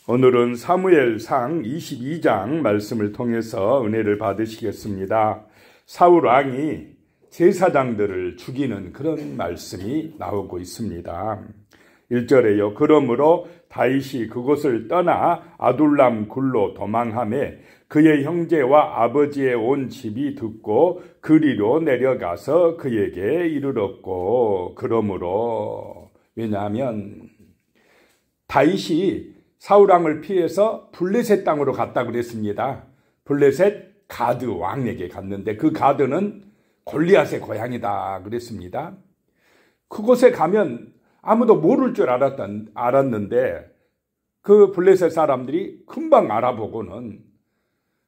오늘은 사무엘상 22장 말씀을 통해서 은혜를 받으시겠습니다. 사울 왕이 제사장들을 죽이는 그런 말씀이 나오고 있습니다. 1절에요. 그러므로 다윗이 그곳을 떠나 아둘람 굴로 도망하매 그의 형제와 아버지의 온 집이 듣고 그리로 내려가서 그에게 이르렀고, 그러므로, 왜냐하면 다윗이 사울왕을 피해서 블레셋 땅으로 갔다고 그랬습니다. 블레셋 가드 왕에게 갔는데 그 가드는 골리앗의 고향이다 그랬습니다. 그곳에 가면 아무도 모를 줄 알았는데 그 블레셋 사람들이 금방 알아보고는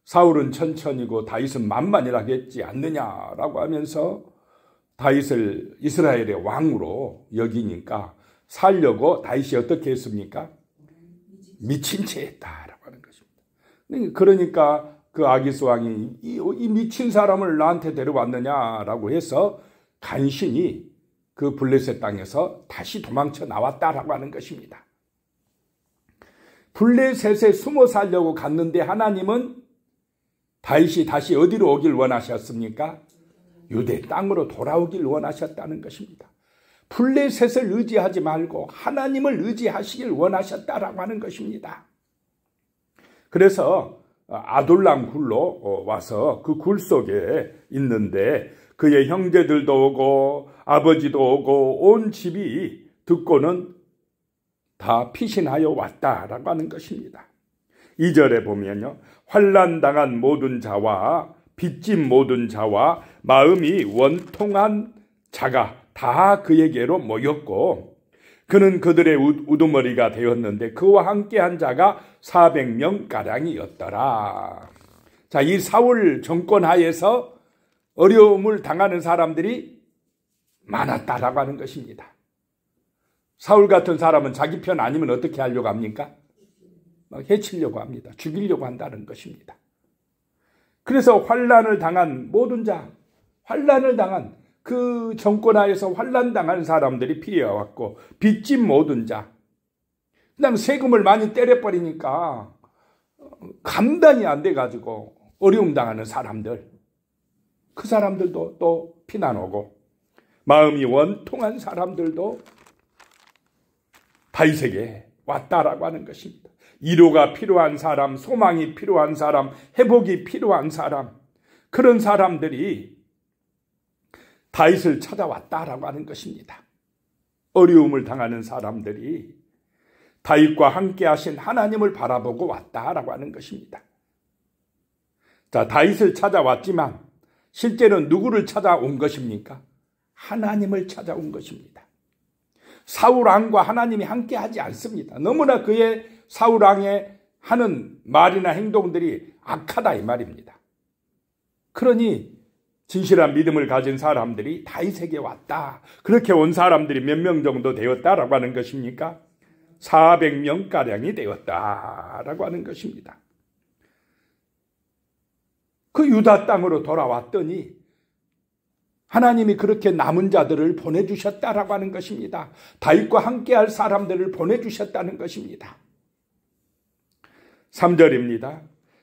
사울은 천천히고 다윗은 만만이라겠지 않느냐라고 하면서 다윗을 이스라엘의 왕으로 여기니까 살려고 다윗이 어떻게 했습니까? 미친 채 했다라고 하는 것입니다. 그러니까 그 아기스 왕이 이 미친 사람을 나한테 데려왔느냐라고 해서 간신히 그 블레셋 땅에서 다시 도망쳐 나왔다라고 하는 것입니다. 블레셋에 숨어 살려고 갔는데 하나님은 다윗이 다시 어디로 오길 원하셨습니까? 유대 땅으로 돌아오길 원하셨다는 것입니다. 블레셋을 의지하지 말고 하나님을 의지하시길 원하셨다라고 하는 것입니다. 그래서 아둘람 굴로 와서 그 굴 속에 있는데 그의 형제들도 오고 아버지도 오고 온 집이 듣고는 다 피신하여 왔다라고 하는 것입니다. 2절에 보면요. 환난당한 모든 자와 빚진 모든 자와 마음이 원통한 자가 다 그에게로 모였고 그는 그들의 우두머리가 되었는데 그와 함께한 자가 400명가량이었더라. 자, 이 사울 정권 하에서 어려움을 당하는 사람들이 많았다라고 하는 것입니다. 사울 같은 사람은 자기 편 아니면 어떻게 하려고 합니까? 막 해치려고 합니다. 죽이려고 한다는 것입니다. 그래서 환난을 당한 모든 자, 환난을 당한 그 정권하에서 환난당한 사람들이 피해왔고 빚진 모든 자, 그다음 세금을 많이 때려버리니까 감당이 안 돼가지고 어려움 당하는 사람들, 그 사람들도 또 피난 오고 마음이 원통한 사람들도 다윗에게 왔다라고 하는 것입니다. 위로가 필요한 사람, 소망이 필요한 사람, 회복이 필요한 사람, 그런 사람들이 다윗을 찾아왔다라고 하는 것입니다. 어려움을 당하는 사람들이 다윗과 함께 하신 하나님을 바라보고 왔다라고 하는 것입니다. 자, 다윗을 찾아왔지만 실제는 누구를 찾아온 것입니까? 하나님을 찾아온 것입니다. 사울왕과 하나님이 함께 하지 않습니다. 너무나 그의 사울왕의 하는 말이나 행동들이 악하다 이 말입니다. 그러니 진실한 믿음을 가진 사람들이 다윗에게 왔다. 그렇게 온 사람들이 몇 명 정도 되었다라고 하는 것입니까? 400명가량이 되었다라고 하는 것입니다. 그 유다 땅으로 돌아왔더니 하나님이 그렇게 남은 자들을 보내주셨다라고 하는 것입니다. 다윗과 함께할 사람들을 보내주셨다는 것입니다. 3절입니다.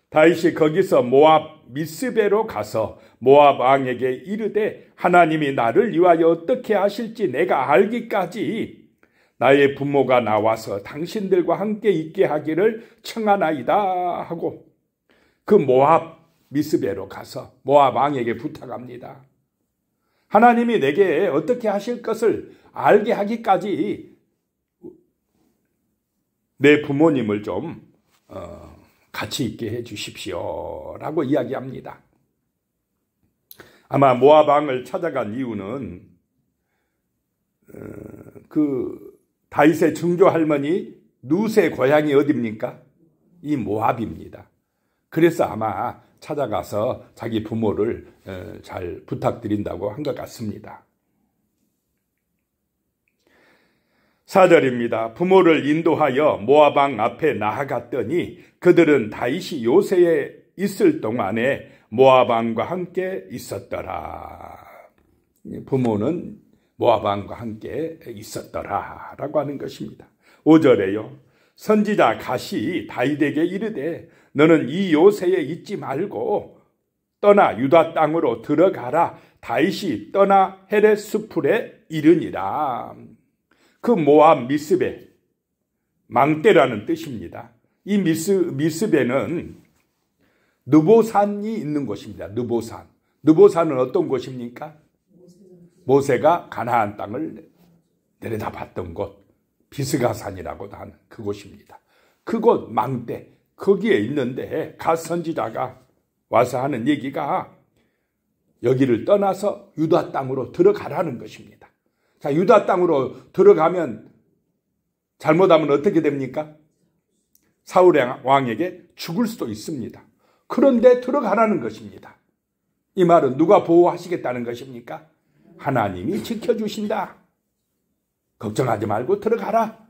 다윗이 거기서 모압 미스베로 가서 모압 왕에게 이르되 하나님이 나를 위하여 어떻게 하실지 내가 알기까지 나의 부모가 나와서 당신들과 함께 있게 하기를 청하나이다 하고 그 모압 미스베로 가서 모압 왕에게 부탁합니다. 하나님이 내게 어떻게 하실 것을 알게 하기까지 내 부모님을 좀 같이 있게 해 주십시오 라고 이야기합니다. 아마 모압 왕을 찾아간 이유는 그 다윗의 증조 할머니 룻의 고향이 어디입니까? 이 모압입니다. 그래서 아마 찾아가서 자기 부모를 잘 부탁드린다고 한 것 같습니다. 4절입니다. 부모를 인도하여 모압 왕 앞에 나아갔더니 그들은 다윗이 요새에 있을 동안에 모압 왕과 함께 있었더라. 부모는 모압 왕과 함께 있었더라라고 하는 것입니다. 5절에요. 선지자 갓이 다윗에게 이르되 너는 이 요새에 있지 말고 떠나 유다 땅으로 들어가라. 다윗이 떠나 헤렛 수풀에 이르니라. 그 모압 미스베, 망대라는 뜻입니다. 이 미스베는 느보산이 있는 곳입니다. 느보산. 느보산은 어떤 곳입니까? 모세가 가나안 땅을 내려다봤던 곳, 비스가산이라고도 하는 그곳입니다. 그곳 망대, 거기에 있는데 갓 선지자가 와서 하는 얘기가 여기를 떠나서 유다 땅으로 들어가라는 것입니다. 자, 유다 땅으로 들어가면 잘못하면 어떻게 됩니까? 사울 왕에게 죽을 수도 있습니다. 그런데 들어가라는 것입니다. 이 말은 누가 보호하시겠다는 것입니까? 하나님이 지켜주신다. 걱정하지 말고 들어가라.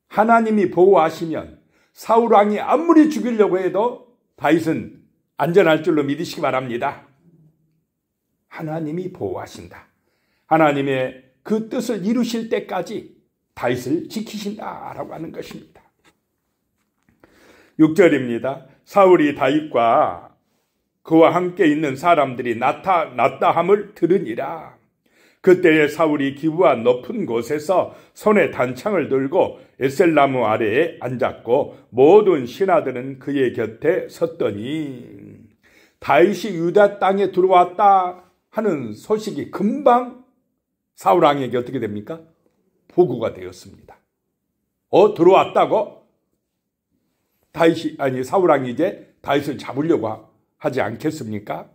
하나님이 보호하시면 사울 왕이 아무리 죽이려고 해도 다윗은 안전할 줄로 믿으시기 바랍니다. 하나님이 보호하신다. 하나님의 그 뜻을 이루실 때까지 다윗을 지키신다라고 하는 것입니다. 6절입니다. 사울이 다윗과 그와 함께 있는 사람들이 나타함을 들으니라. 그때에 사울이 기브아 높은 곳에서 손에 단창을 들고 에셀나무 아래에 앉았고 모든 신하들은 그의 곁에 섰더니 다윗이 유다 땅에 들어왔다 하는 소식이 금방 사울 왕에게 어떻게 됩니까? 보고가 되었습니다. 들어왔다고? 사울 왕이 이제 다윗을 잡으려고 하지 않겠습니까?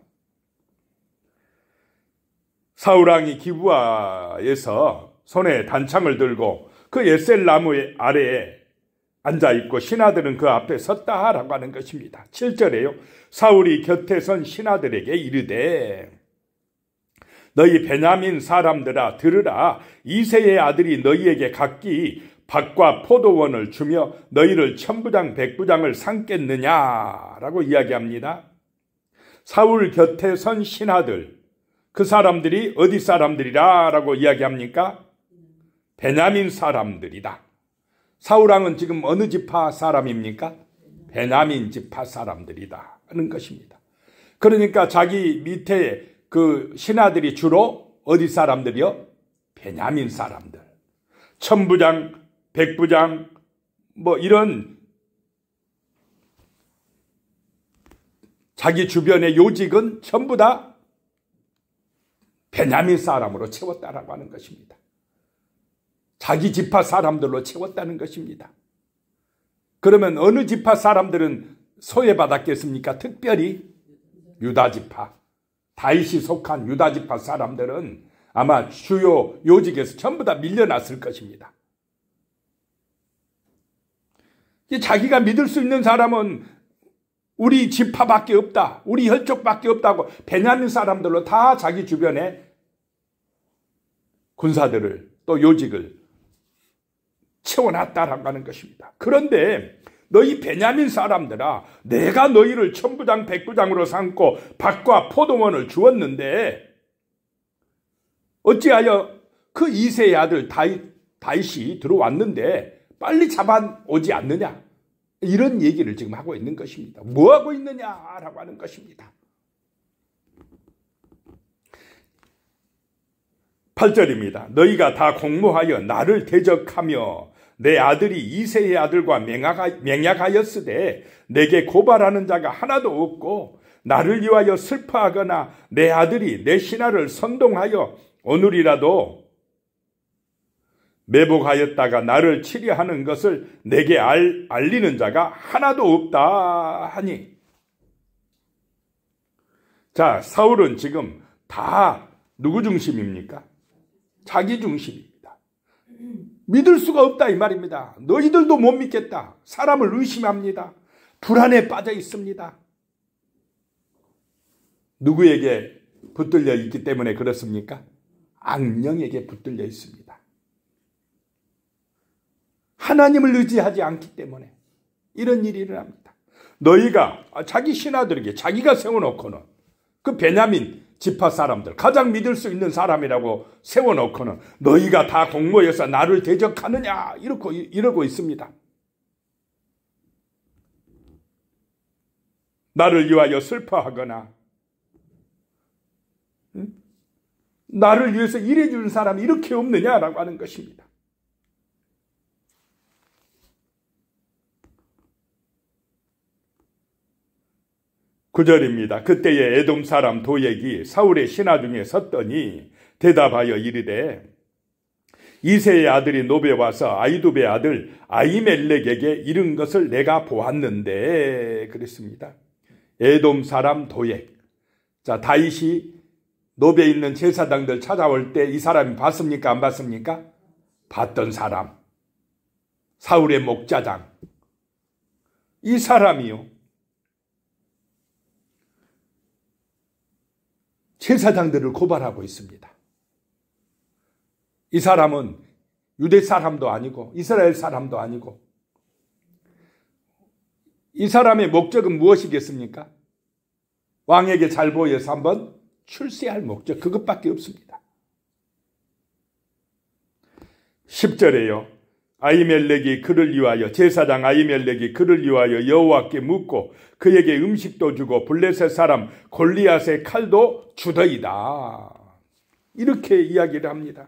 사울 왕이 기브아에서 손에 단창을 들고 그 에셀나무 아래에 앉아있고 신하들은 그 앞에 섰다라고 하는 것입니다. 7절에요. 사울이 곁에 선 신하들에게 이르되 너희 베냐민 사람들아 들으라. 이새의 아들이 너희에게 각기 밭과 포도원을 주며 너희를 천부장 백부장을 삼겠느냐라고 이야기합니다. 사울 곁에 선 신하들, 그 사람들이 어디 사람들이라 라고 이야기합니까? 베냐민 사람들이다. 사울 왕은 지금 어느 지파 사람입니까? 베냐민 지파 사람들이다 하는 것입니다. 그러니까 자기 밑에 그 신하들이 주로 어디 사람들이요? 베냐민 사람들. 천부장, 백부장, 이런 자기 주변의 요직은 전부 다 베냐민 사람으로 채웠다라고 하는 것입니다. 자기 지파 사람들로 채웠다는 것입니다. 그러면 어느 지파 사람들은 소외받았겠습니까? 특별히 유다 지파. 다윗이 속한 유다 지파 사람들은 아마 주요 요직에서 전부 다 밀려났을 것입니다. 자기가 믿을 수 있는 사람은 우리 지파밖에 없다. 우리 혈족밖에 없다고 베냐민 사람들로 다 자기 주변에 군사들을 또 요직을 채워놨다라고 하는 것입니다. 그런데 너희 베냐민 사람들아, 내가 너희를 천부장 백부장으로 삼고 밭과 포도원을 주었는데 어찌하여 그 이새의 아들 다윗이 들어왔는데 빨리 잡아오지 않느냐? 이런 얘기를 지금 하고 있는 것입니다. 뭐 하고 있느냐라고 하는 것입니다. 8절입니다. 너희가 다 공모하여 나를 대적하며 내 아들이 이새의 아들과 맹약하였으되 내게 고발하는 자가 하나도 없고 나를 위하여 슬퍼하거나 내 아들이 내 신하를 선동하여 오늘이라도 매복하였다가 나를 치려하는 것을 내게 알리는 자가 하나도 없다 하니. 자, 사울은 지금 다 누구 중심입니까? 자기 중심입니다. 믿을 수가 없다 이 말입니다. 너희들도 못 믿겠다. 사람을 의심합니다. 불안에 빠져 있습니다. 누구에게 붙들려 있기 때문에 그렇습니까? 악령에게 붙들려 있습니다. 하나님을 의지하지 않기 때문에 이런 일이 일어납니다. 너희가 자기 신하들에게 자기가 세워놓고는 그 베냐민 지파 사람들, 가장 믿을 수 있는 사람이라고 세워놓고는 너희가 다 공모해서 나를 대적하느냐 이러고 있습니다. 나를 위하여 슬퍼하거나 나를 위해서 일해주는 사람이 이렇게 없느냐라고 하는 것입니다. 구절입니다. 그때에 에돔 사람 도액이 사울의 신하 중에 섰더니 대답하여 이르되 이새의 아들이 노베 와서 아이두베 아들 아히멜렉에게 이른 것을 내가 보았는데 그랬습니다. 에돔 사람 도액. 자, 다윗이 노베에 있는 제사장들 찾아올 때 이 사람이 봤습니까? 안 봤습니까? 봤던 사람. 사울의 목자장. 이 사람이요. 제사장들을 고발하고 있습니다. 이 사람은 유대 사람도 아니고 이스라엘 사람도 아니고 이 사람의 목적은 무엇이겠습니까? 왕에게 잘 보여서 한번 출세할 목적, 그것밖에 없습니다. 10절에요. 아히멜렉이 그를 위하여 제사장 아히멜렉이 그를 위하여 여호와께 묻고 그에게 음식도 주고 블레셋 사람 골리앗의 칼도 주더이다. 이렇게 이야기를 합니다.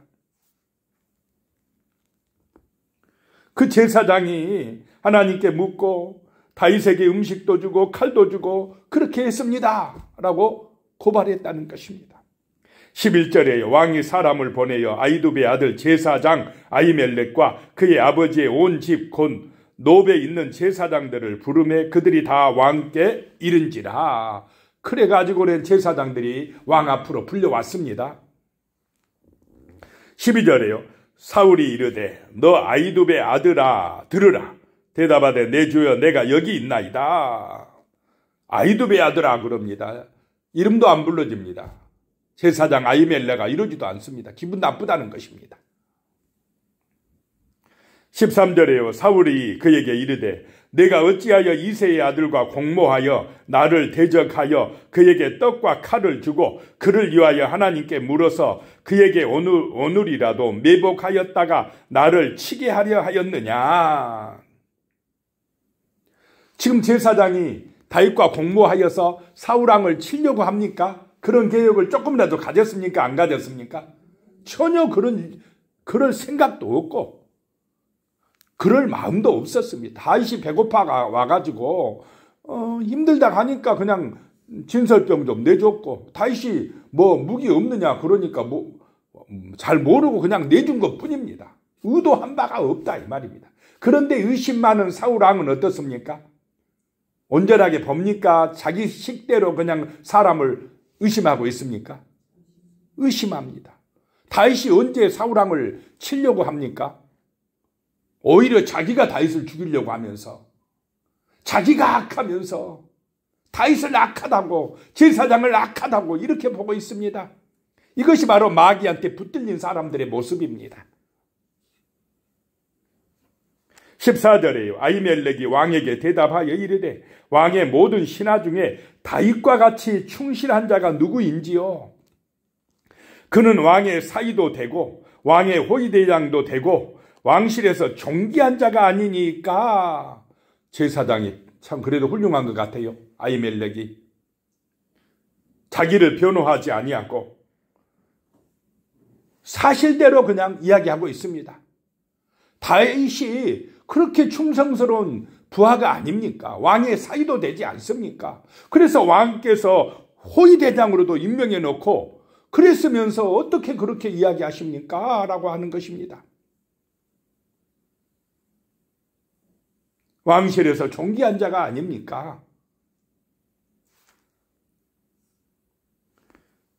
그 제사장이 하나님께 묻고 다윗에게 음식도 주고 칼도 주고 그렇게 했습니다. 라고 고발했다는 것입니다. 11절에 왕이 사람을 보내어 아히두베 아들 제사장 아히멜렉과 그의 아버지의 온 집 곧 노베에 있는 제사장들을 부르매 그들이 다 왕께 이른지라. 그래가지고는 제사장들이 왕 앞으로 불려왔습니다. 12절에요. 사울이 이르되 너 아히두베 아들아 들으라. 대답하되 내 주여 내가 여기 있나이다. 아히두베 아들아 그럽니다. 이름도 안 불러집니다. 제사장 아히멜렉아 이러지도 않습니다. 기분 나쁘다는 것입니다. 13절에요. 사울이 그에게 이르되 내가 어찌하여 이새의 아들과 공모하여 나를 대적하여 그에게 떡과 칼을 주고 그를 위하여 하나님께 물어서 그에게 오늘이라도 매복하였다가 나를 치게 하려 하였느냐. 지금 제사장이 다윗과 공모하여서 사울왕을 치려고 합니까? 그런 계획을 조금이라도 가졌습니까? 안 가졌습니까? 전혀 그럴 생각도 없고 그럴 마음도 없었습니다. 다윗이 배고파 와가지고 힘들다 가니까 그냥 진설병 좀 내줬고 다윗이 뭐 무기 없느냐 그러니까 잘 모르고 그냥 내준 것 뿐입니다. 의도한 바가 없다 이 말입니다. 그런데 의심 많은 사울왕은 어떻습니까? 온전하게 봅니까? 자기 식대로 그냥 사람을 의심하고 있습니까? 의심합니다. 다윗이 언제 사울왕을 치려고 합니까? 오히려 자기가 다윗을 죽이려고 하면서 자기가 악하면서 다윗을 악하다고 제사장을 악하다고 이렇게 보고 있습니다. 이것이 바로 마귀한테 붙들린 사람들의 모습입니다. 14절에요. 아히멜렉이 왕에게 대답하여 이르되 왕의 모든 신하 중에 다윗과 같이 충실한 자가 누구인지요? 그는 왕의 사위도 되고 왕의 호위대장도 되고 왕실에서 존귀한 자가 아니니까. 제사장이 참 그래도 훌륭한 것 같아요. 아히멜렉이 자기를 변호하지 아니하고 사실대로 그냥 이야기하고 있습니다. 다윗이 그렇게 충성스러운 부하가 아닙니까? 왕의 사위도 되지 않습니까? 그래서 왕께서 호위대장으로도 임명해 놓고 그랬으면서 어떻게 그렇게 이야기하십니까? 라고 하는 것입니다. 왕실에서 존귀한 자가 아닙니까?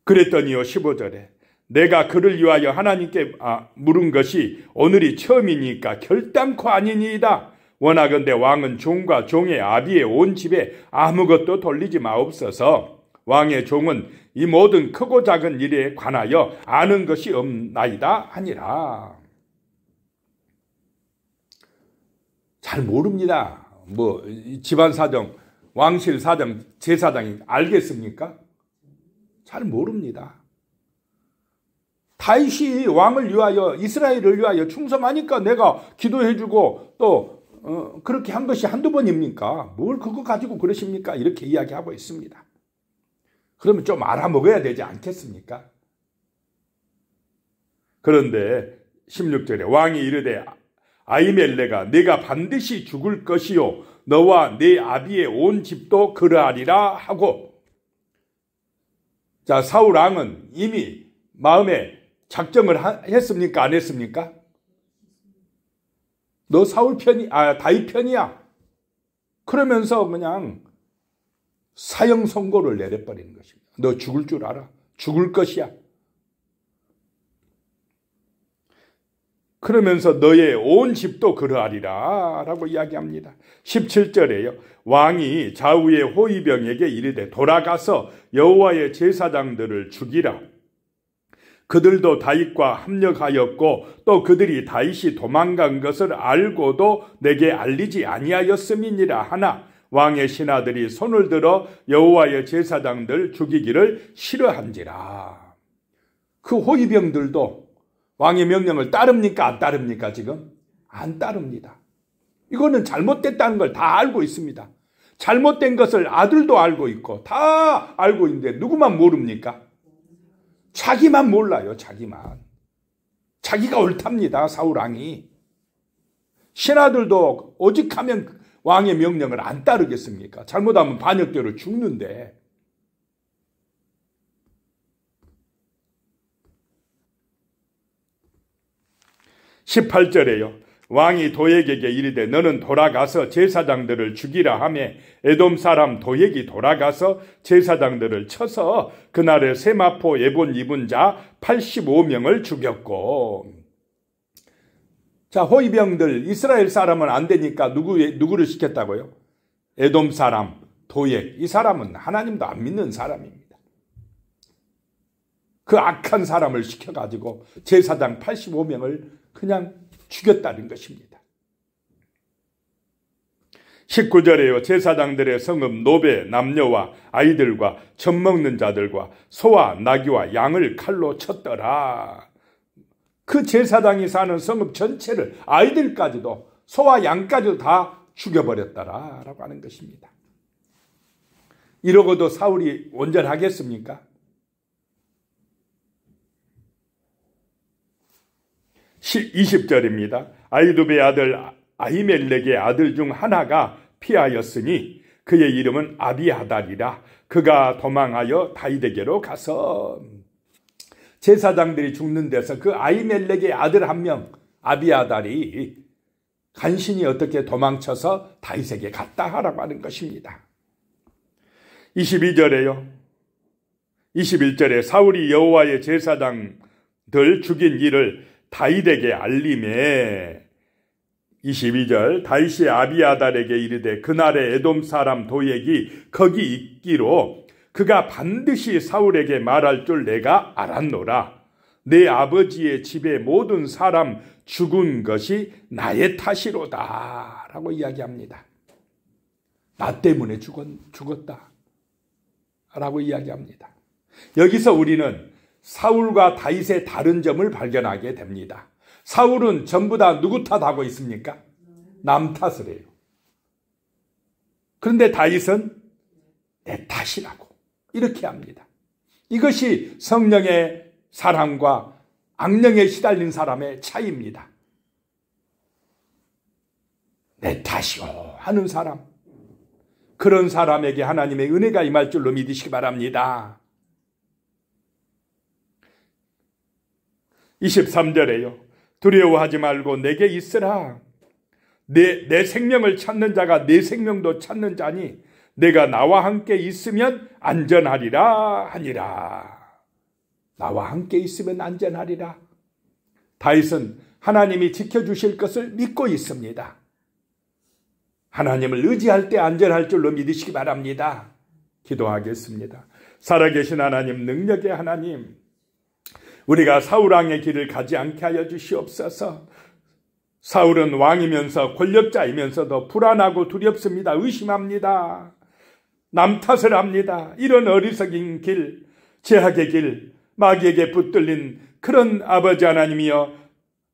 그랬더니요 15절에 내가 그를 위하여 하나님께 물은 것이 오늘이 처음이니까 결단코 아니니이다. 원하건대 왕은 종과 종의 아비의 온 집에 아무것도 돌리지 마옵소서. 왕의 종은 이 모든 크고 작은 일에 관하여 아는 것이 없나이다 하니라. 잘 모릅니다. 뭐 집안 사정, 왕실 사정, 제사장이 알겠습니까? 잘 모릅니다. 다윗이 왕을 위하여 이스라엘을 위하여 충성하니까 내가 기도해주고 또 그렇게 한 것이 한두 번입니까? 뭘 그거 가지고 그러십니까? 이렇게 이야기하고 있습니다. 그러면 좀 알아먹어야 되지 않겠습니까? 그런데 16절에 왕이 이르되 아히멜레가 내가 반드시 죽을 것이요 너와 네 아비의 온 집도 그러하리라 하고, 자, 사울 왕은 이미 마음에 작정을 했습니까? 안 했습니까? 너 사울 편이, 다윗 편이야. 그러면서 그냥 사형 선고를 내려버리는 것입니다. 너 죽을 줄 알아. 죽을 것이야. 그러면서 너의 온 집도 그러하리라 라고 이야기합니다. 17절에요. 왕이 좌우의 호위병에게 이르되 돌아가서 여호와의 제사장들을 죽이라. 그들도 다윗과 합력하였고 또 그들이 다윗이 도망간 것을 알고도 내게 알리지 아니하였음이니라 하나 왕의 신하들이 손을 들어 여호와의 제사장들 죽이기를 싫어한지라. 그 호위병들도 왕의 명령을 따릅니까? 안 따릅니까? 지금? 안 따릅니다. 이거는 잘못됐다는 걸 다 알고 있습니다. 잘못된 것을 아들도 알고 있고 다 알고 있는데 누구만 모릅니까? 자기만 몰라요. 자기만. 자기가 옳답니다. 사울왕이. 신하들도 오직하면 왕의 명령을 안 따르겠습니까? 잘못하면 반역대로 죽는데. 18절에요. 왕이 도액에게 이르되 너는 돌아가서 제사장들을 죽이라 하며 에돔 사람 도액이 돌아가서 제사장들을 쳐서 그날에 세마포 예본 입은 자 85명을 죽였고. 자, 호위병들 이스라엘 사람은 안 되니까 누구를 시켰다고요? 에돔 사람 도액. 이 사람은 하나님도 안 믿는 사람입니다. 그 악한 사람을 시켜가지고 제사장 85명을 그냥 죽였다는 것입니다. 19절에요. 제사장들의 성읍 노베 남녀와 아이들과 젖먹는 자들과 소와 나귀와 양을 칼로 쳤더라. 그 제사장이 사는 성읍 전체를 아이들까지도 소와 양까지도 다 죽여버렸더라 라고 하는 것입니다. 이러고도 사울이 온전하겠습니까? 20절입니다. 아히두베의 아들 아히멜렉의 아들 중 하나가 피하였으니 그의 이름은 아비아달이라. 그가 도망하여 다윗에게로 가서. 제사장들이 죽는 데서 그 아히멜렉의 아들 한 명 아비아달이 간신히 어떻게 도망쳐서 다윗에게 갔다 하라고 하는 것입니다. 22절에요. 21절에 사울이 여호와의 제사장들 죽인 일을 다윗에게 알림에 22절 다윗이 아비아달에게 이르되 그날에 에돔 사람 도액이 거기 있기로 그가 반드시 사울에게 말할 줄 내가 알았노라. 내 아버지의 집의 모든 사람 죽은 것이 나의 탓이로다 라고 이야기합니다. 나 때문에 죽었다 라고 이야기합니다. 여기서 우리는 사울과 다윗의 다른 점을 발견하게 됩니다. 사울은 전부 다 누구 탓하고 있습니까? 남 탓을 해요. 그런데 다윗은 내 탓이라고 이렇게 합니다. 이것이 성령의 사람과 악령에 시달린 사람의 차이입니다. 내 탓이요 하는 사람, 그런 사람에게 하나님의 은혜가 임할 줄로 믿으시기 바랍니다. 23절에요. 두려워하지 말고 내게 있으라. 내 생명을 찾는 자가 내 생명도 찾는 자니 내가 나와 함께 있으면 안전하리라 하니라. 나와 함께 있으면 안전하리라. 다윗은 하나님이 지켜주실 것을 믿고 있습니다. 하나님을 의지할 때 안전할 줄로 믿으시기 바랍니다. 기도하겠습니다. 살아계신 하나님, 능력의 하나님, 우리가 사울왕의 길을 가지 않게 하여 주시옵소서. 사울은 왕이면서 권력자이면서도 불안하고 두렵습니다. 의심합니다. 남 탓을 합니다. 이런 어리석인 길, 제약의 길, 마귀에게 붙들린 그런 아버지 하나님이여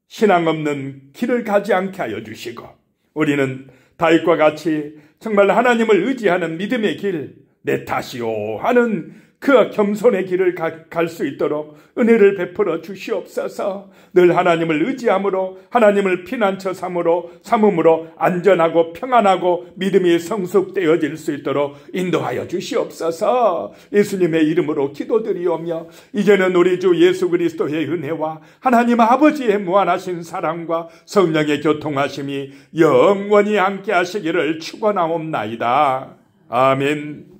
신앙 없는 길을 가지 않게 하여 주시고 우리는 다윗과 같이 정말 하나님을 의지하는 믿음의 길, 내 탓이요 하는 그 겸손의 길을 갈 수 있도록 은혜를 베풀어 주시옵소서. 늘 하나님을 의지함으로, 하나님을 피난처 삼음으로 안전하고 평안하고 믿음이 성숙되어질 수 있도록 인도하여 주시옵소서. 예수님의 이름으로 기도드리오며, 이제는 우리 주 예수 그리스도의 은혜와 하나님 아버지의 무한하신 사랑과 성령의 교통하심이 영원히 함께 하시기를 축원하옵나이다. 아멘.